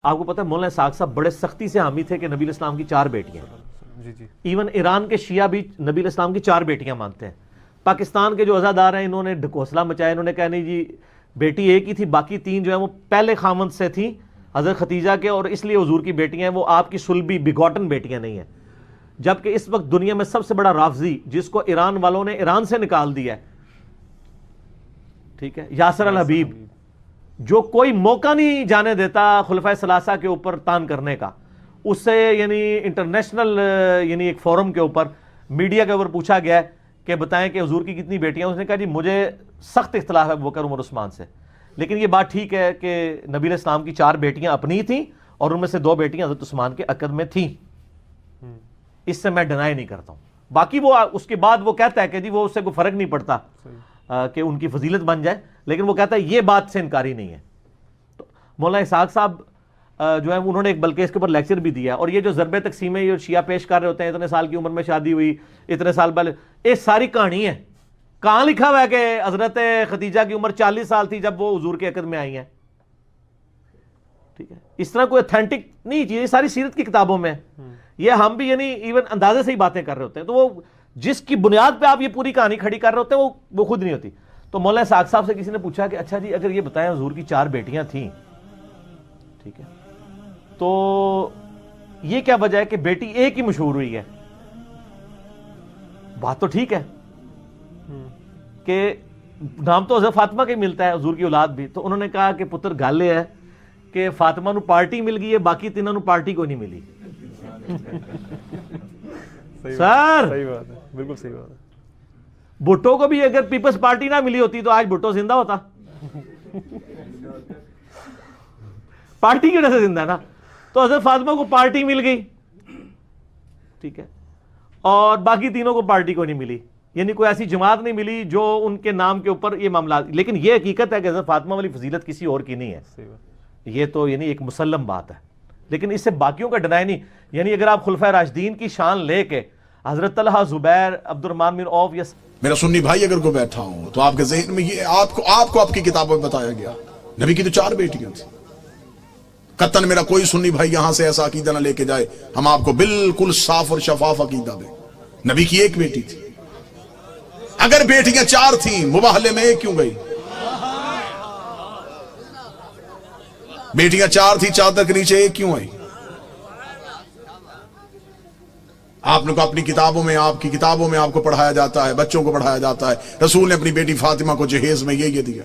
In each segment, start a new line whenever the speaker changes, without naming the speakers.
आपको पता है मौलाना इसहाक साहब बड़े सख्ती से हामी थे कि नबी इस्लाम की 4 बेटियां हैं। इवन ईरान के शिया भी नबी इस्लाम की 4 बेटियां मानते हैं। पाकिस्तान के जो अज़ादार हैं इन्होंने ढकोसला मचाया, इन्होंने कहा नहीं जी बेटी एक ही थी, बाकी 3 जो है वो पहले खामद से थी हज़रत खतीजा के, और इसलिए हुजूर की बेटियां हैं, वो आपकी सुलभी बिगॉटन बेटियां नहीं हैं। जबकि इस वक्त दुनिया में सबसे बड़ा राफजी जिसको ईरान वालों ने ईरान से निकाल दिया है, ठीक है, यासर अल हबीब, जो कोई मौका नहीं जाने देता खुलफाए सलासा के ऊपर तान करने का, उससे यानी इंटरनेशनल यानी एक फोरम के ऊपर मीडिया के ऊपर पूछा गया कि बताएं कि हुजूर की कितनी बेटियां। उसने कहा जी मुझे सख्त इख्तलाफ है अबू बकर उमर उस्मान से, लेकिन ये बात ठीक है कि नबी इस्लाम की 4 बेटियां अपनी थी और उनमें से 2 बेटियां हज़रत उस्मान के अक़द में थी। इससे मैं डिनाई नहीं करता हूं। बाकी वो उसके बाद वो कहता है कि जी वो उससे कोई फर्क नहीं पड़ता कि उनकी फजीलत बन जाए, लेकिन वो कहता है ये बात से इनकारी नहीं है। तो मौलाना इसहाक साहब जो है उन्होंने एक बल्कि इसके ऊपर लेक्चर भी दिया, और ये जो ज़रबे तकसीमें ये शिया पेश कर रहे होते हैं, इतने साल की उम्र में शादी हुई, इतने साल पहले, ये सारी कहानी है। कहाँ लिखा हुआ है कि हज़रत खतीजा की उम्र 40 साल थी जब वो हुजूर के अक़द में आई हैं? ठीक है, इस तरह कोई ऑथेंटिक नहीं चीज़, ये सारी सीरत की किताबों में। ये हम भी यानी इवन अंदाजे से ही बातें कर रहे होते हैं, तो वो जिसकी बुनियाद पे आप ये पूरी कहानी खड़ी कर रहे होते हैं वो खुद नहीं होती। तो मौलाना इसहाक साहब से किसी ने पूछा कि अच्छा जी अगर ये बताएं हुजूर की 4 बेटियां थीं, ठीक है, तो ये क्या वजह है कि बेटी एक ही मशहूर हुई है? बात तो ठीक है कि नाम तो हज़रत फातिमा का ही मिलता है, हुजूर की औलाद भी। तो उन्होंने कहा कि पुत्र गल है कि फातिमा नू पार्टी मिल गई है, बाकी 3 नू पार्टी को नहीं मिली। सर
सही बात है, बिल्कुल सही बात है।
भुट्टो को भी अगर पीपल्स पार्टी ना मिली होती तो आज भुट्टो जिंदा होता। पार्टी की वजह से जिंदा है ना। तो हज़रत फातिमा को पार्टी मिल गई, ठीक है, और बाकी तीनों को पार्टी को नहीं मिली, यानी कोई ऐसी जमात नहीं मिली जो उनके नाम के ऊपर ये मामला। लेकिन ये हकीकत है कि हज़रत फातिमा वाली फजीलत किसी और की नहीं है, ये तो यानी एक मुसल्लम बात है। लेकिन इससे बाकियों का डिनाई नहीं। यानी अगर आप खुलफाए राशिदीन की शान लेके हजरत Talha, Zubair, Abdurrahman bin Auf, या
मेरा सुन्नी भाई अगर को बैठा हो तो आपके ज़हन में ये आपको आपकी किताबों में बताया गया नबी की तो 4 बेटियां थी। कतन मेरा कोई सुन्नी भाई यहां से ऐसा अकीदा ना लेके जाए, हम आपको बिल्कुल साफ और शफाफ अकीदा दें। नबी की 1 बेटी थी। अगर बेटियां 4 थी, मुबाहले में 1 क्यों गई? बेटियां 4 थी, चादर के नीचे 1 क्यों आई? आपने को अपनी किताबों में, आपकी किताबों में आपको पढ़ाया जाता है, बच्चों को पढ़ाया जाता है, रसूल ने अपनी बेटी फातिमा को जहेज में ये दिया।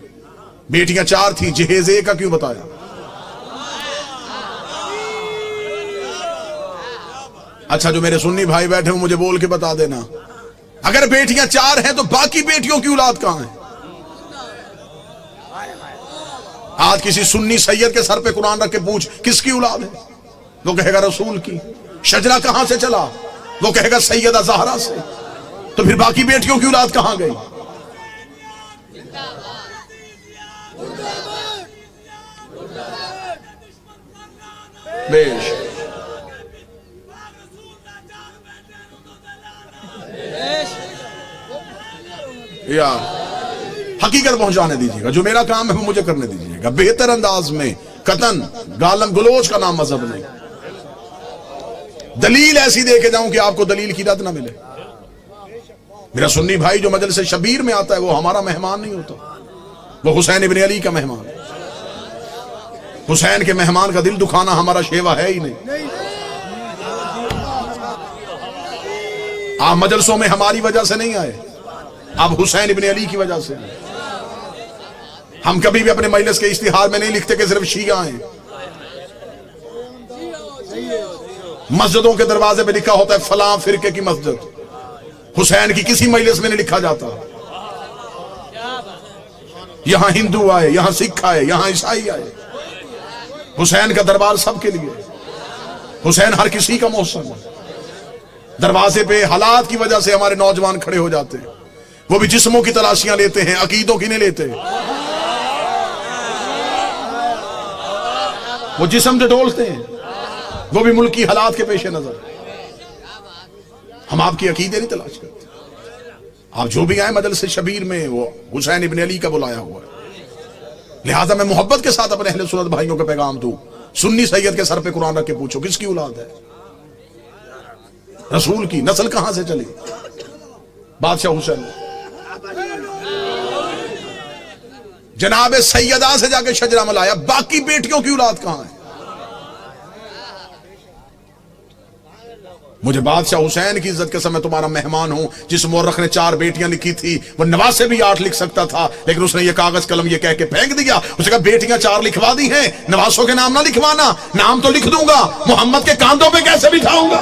बेटियां 4 थी, जहेज 1 का क्यों बताया? अच्छा, जो मेरे सुन्नी भाई बैठे हो मुझे बोल के बता देना, अगर बेटियां 4 हैं तो बाकी बेटियों की औलाद कहां है? आज किसी सुन्नी सैयद के सर पे कुरान रख के पूछ किसकी औलाद है, वो कहेगा रसूल की। शजरा कहां से चला, वो कहेगा सैयदा ज़हरा से। तो फिर बाकी बेटियों की औलाद कहां गई? बेश यार हकीकत पहुंचाने दीजिएगा, जो मेरा काम है वो मुझे करने दीजिएगा, बेहतर अंदाज में, कतन गालम गलोच का नाम मजहब नहीं। दलील ऐसी दे के जाऊं कि आपको दलील की रद ना मिले। मेरा सुन्नी भाई जो मजलिस शबीर में आता है वो हमारा मेहमान नहीं होता, वो हुसैन इब्न अली का मेहमान है। हुसैन के मेहमान का दिल दुखाना हमारा शेवा है ही नहीं। आप मजलिसों में हमारी वजह से नहीं आए, आप हुसैन इब्न अली की वजह से। हम कभी भी अपने मजलिस के इश्तिहार में नहीं लिखते कि सिर्फ शिया हैं। मस्जिदों के दरवाजे पे लिखा होता है फलां फिरके की मस्जिद। हुसैन की किसी मजलिस में नहीं लिखा जाता यहां हिंदू आए, यहां सिख आए, यहां ईसाई आए। हुसैन का दरबार सबके लिए, हुसैन हर किसी का मौसम है। दरवाजे पे हालात की वजह से हमारे नौजवान खड़े हो जाते हैं, वो भी जिस्मों की तलाशियां लेते हैं, अकीदों की नहीं लेते। वो जिस्म जो डोलते हैं वो भी मुल्क की हालात के पेश नजर। हम आपकी अकीदे नहीं तलाश करते। आप जो भी आए मजलिस शबीर में वो हुसैन इब्न अली का बुलाया हुआ है। लिहाजा मैं मोहब्बत के साथ अपने अहले सुन्नत भाइयों का पैगाम दूं, सुन्नी सैयद के सर पे कुरान रख के पूछो किसकी औलाद है? रसूल की। नस्ल कहां से चली? बादशाह हुसैन। जनाब सैयदा से जाके शजरा मलाया, बाकी बेटियों की औलाद कहां है? मुझे बादशाह हुसैन की इज्जत के समय तुम्हारा मेहमान हूं। जिस मोरख ने 4 बेटियां लिखी थी वो नवाज से भी 8 लिख सकता था, लेकिन उसने ये कागज कलम ये कह के फेंक दिया। उसने कहा बेटियां 4 लिखवा दी हैं, नवासों के नाम ना लिखवाना। नाम तो लिख दूंगा, मोहम्मद के कांधों पे कैसे बिठाऊंगा?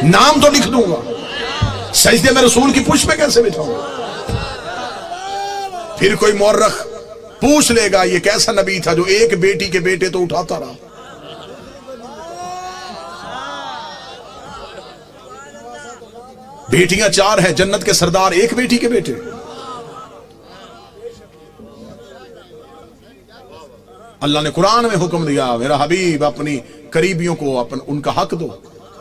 नाम तो लिख दूंगा, सजदे में रसूल की पुष्प पे कैसे बिठाऊंगा? फिर कोई मोरख पूछ लेगा ये कैसा नबी था जो एक बेटी के बेटे तो उठाता रहा। बेटियां 4 है, जन्नत के सरदार एक बेटी के बेटे। अल्लाह ने कुरान में हुक्म दिया, मेरा हबीब अपनी करीबियों को उनका हक दो।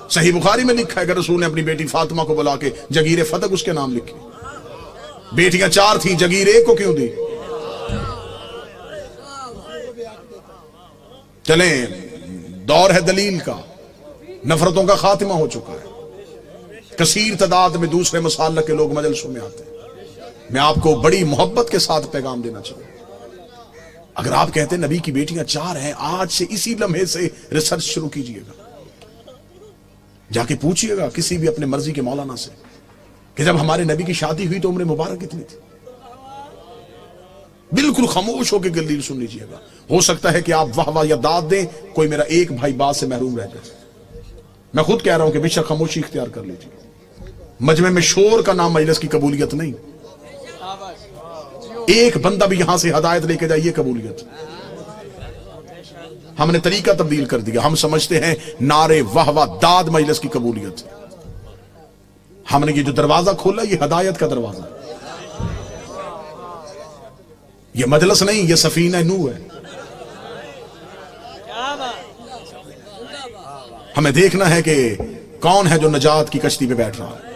सही बुखारी में लिखा है कि रसूल ने अपनी बेटी फातिमा को बुला के जगीर फतक उसके नाम लिखी। बेटियां 4 थी, जगीर एक को क्यों दी? चलें, दौर है दलील का, नफरतों का खात्मा हो चुका है। कसीर तादाद में दूसरे मसालक के लोग मजलिसों में आते हैं। मैं आपको बड़ी मोहब्बत के साथ पैगाम देना चाहूंगा, अगर आप कहते हैं नबी की बेटियां 4 हैं, आज से इसी लम्हे से रिसर्च शुरू कीजिएगा। जाके पूछिएगा किसी भी अपने मर्जी के मौलाना से कि जब हमारे नबी की शादी हुई तो उम्र मुबारक कितनी थी। बिल्कुल खामोश होकर दलील सुन लीजिएगा। हो सकता है कि आप वाह वाह या दाद दें, कोई मेरा एक भाई बात से महरूम रह जाए। मैं खुद कह रहा हूं कि बेशक खामोशी इख्तियार कर लीजिए। मजमे में शोर का नाम मजलिस की कबूलियत नहीं। एक बंदा भी यहां से हदायत लेके जाए, ये कबूलियत। हमने तरीका तब्दील कर दिया। हम समझते हैं नारे वाह वाह दाद मजलिस की कबूलियत। हमने ये जो दरवाजा खोला ये हदायत का दरवाजा है। ये मजलिस नहीं, ये सफीना नूह है। हमें देखना है कि कौन है जो नजात की कश्ती पे बैठ रहा है।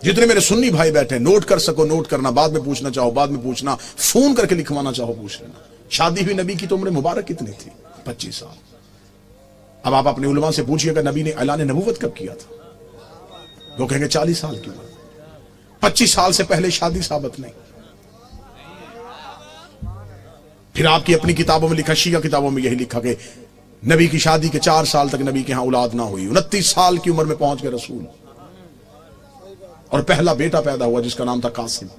जितने मेरे सुन्नी भाई बैठे, नोट कर सको नोट करना, बाद में पूछना चाहो बाद में पूछना, फोन करके लिखवाना चाहो पूछ लेना। शादी हुई नबी की तो उम्र मुबारक कितनी थी? 25 साल। अब आप अपने उलमा से पूछिएगा नबी ने ऐलान नबूवत कब किया था? वो कहेंगे 40 साल की उम्र। 25 साल से पहले शादी साबित नहीं। फिर आपकी अपनी किताबों में लिखा, शिया किताबों में यही लिखा कि नबी की शादी के 4 साल तक नबी के यहां औलाद ना हुई। 29 साल की उम्र में पहुंच गए रसूल, और पहला बेटा पैदा हुआ जिसका नाम था कासिम,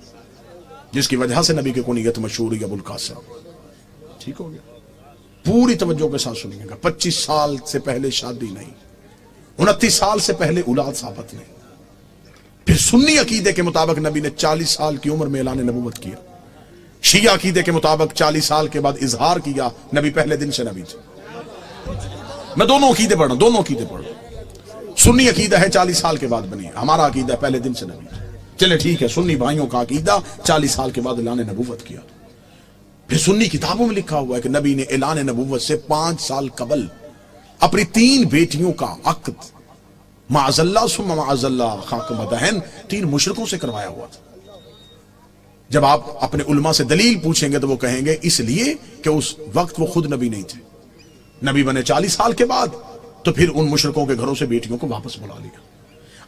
जिसकी वजह से नबी की कुनियत मशहूर हुई अबुल कासिम। ठीक हो गया? पूरी तवज्जो के साथ सुनिएगा। 25 साल से पहले शादी नहीं, 29 साल से पहले औलाद साबित नहीं। फिर सुन्नी अकीदे के मुताबिक नबी ने 40 साल की उम्र में ऐलान नबूवत किया। शिया अकीदे के मुताबिक 40 साल के बाद इजहार किया, नबी पहले दिन से नबी थे। मैं दोनों अकीदे पढ़ रहा हूं, दोनों अकीदे पढ़ रहा हूं। सुन्नी अकीदा है 40 साल के बाद बनी, हमारा अकीदा पहले दिन से नबी। चले ठीक है, सुन्नी भाइयों का अकीदा 40 साल के बाद ऐलान नबूवत किया। फिर सुन्नी किताबों में लिखा हुआ है कि नबी ने ऐलान नबूवत से 5 साल कबल अपनी 3 बेटियों का अक्द माअज़ल्लाह सुम्मा माअज़ल्लाह खाक मदहन 3 मुशरिकों से करवाया हुआ था। जब आप अपने उलमा से दलील पूछेंगे तो वो कहेंगे इसलिए कि उस वक्त वो खुद नबी नहीं थे। नबी बने 40 साल के बाद, तो फिर उन मुशरिकों के घरों से बेटियों को वापस बुला लिया।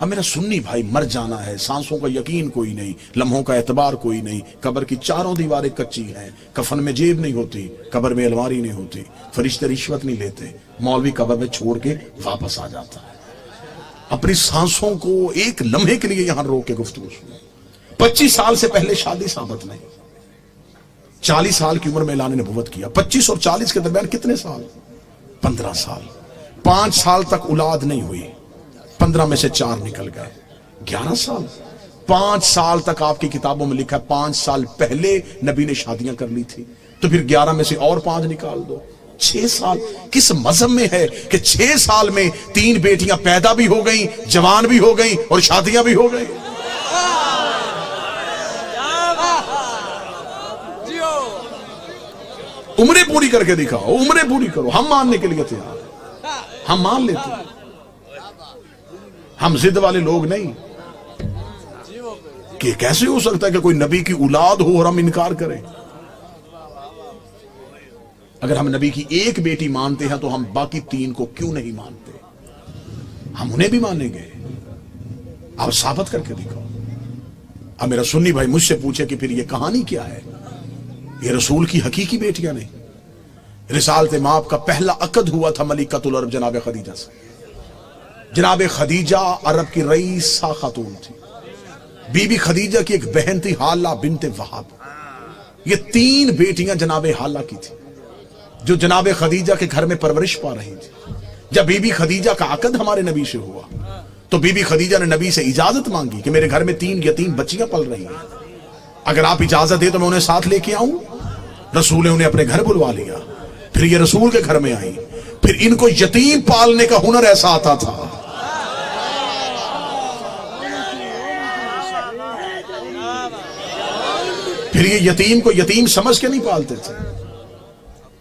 अब मेरा सुन्नी भाई, मर जाना है, सांसों का यकीन कोई नहीं, लम्हों का एतबार कोई नहीं, कब्र की 4 दीवारें कच्ची हैं, कफन में जेब नहीं होती, कब्र में अलमारी नहीं होती, फरिश्ते रिश्वत नहीं लेते, मौलवी कब्र में छोड़ के वापस आ जाता है। अपनी सांसों को एक लम्हे के लिए यहां रोक के गुफ्तगू सुनो। 25 साल से पहले शादी साबित नहीं, 40 साल की उम्र में ऐलान नबूवत किया। 25 और 40 के दरमियान कितने साल? 15 साल। 5 साल तक औलाद नहीं हुई, 15 में से 4 निकल गए, 11 साल। 5 साल तक आपकी किताबों में लिखा है 5 साल पहले नबी ने शादियां कर ली थी, तो फिर 11 में से और 5 निकाल दो, 6 साल। किस मजहब में है कि 6 साल में 3 बेटियां पैदा भी हो गई, जवान भी हो गई और शादियां भी हो गई? उम्रें पूरी करके दिखाओ, उम्रें पूरी करो, हम मानने के लिए तैयार, हम मान लेते हैं। हम जिद वाले लोग नहीं। कि कैसे हो सकता है कि कोई नबी की औलाद हो और हम इनकार करें? अगर हम नबी की एक बेटी मानते हैं तो हम बाकी 3 को क्यों नहीं मानते? हम उन्हें भी मानेंगे। आप साबित करके दिखाओ। अब मेरा सुन्नी भाई मुझसे पूछे कि फिर ये कहानी क्या है? ये रसूल की हकीकी बेटियां नहीं। रिसालत माप का पहला अकद हुआ था मलिकतुल अरब जनाब खदीजा से। जनाब खदीजा अरब की रईसा खातून थी। बीबी खदीजा की एक बहन थी हाला बिनते वहाब। ये 3 बेटियां जनाब हाला की थी जो जनाब खदीजा के घर में परवरिश पा रही थी। जब बीबी खदीजा का अकद हमारे नबी से हुआ तो बीबी खदीजा ने नबी से इजाजत मांगी कि मेरे घर में 3 यतीम बच्चियां पल रही हैं, अगर आप इजाजत दे तो मैं उन्हें साथ लेके आऊं। रसूल ने उन्हें अपने घर बुलवा लिया। फिर ये रसूल के घर में आई। फिर इनको यतीम पालने का हुनर ऐसा आता था। फिर ये यतीम को यतीम समझ के नहीं पालते थे।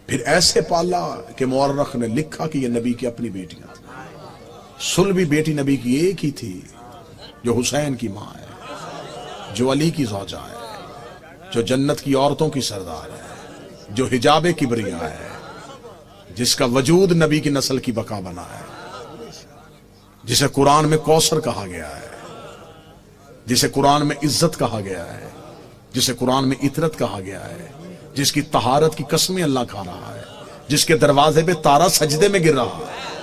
फिर ऐसे पाला कि मुअर्रख ने लिखा कि ये नबी की अपनी बेटियां थी। सुलभी बेटी नबी की एक ही थी जो हुसैन की मां है, जो अली की ज़ौजा है, जो जन्नत की औरतों की सरदार है, जो हिजाबे किबरिया है, जिसका वजूद नबी की नस्ल की बका बना है, जिसे कुरान में कौसर कहा गया है, जिसे कुरान में इज्जत कहा गया है, जिसे कुरान में इतरत कहा गया है, जिसकी तहारत की कस्में अल्लाह खा रहा है, जिसके दरवाजे पे तारा सजदे में गिर रहा है।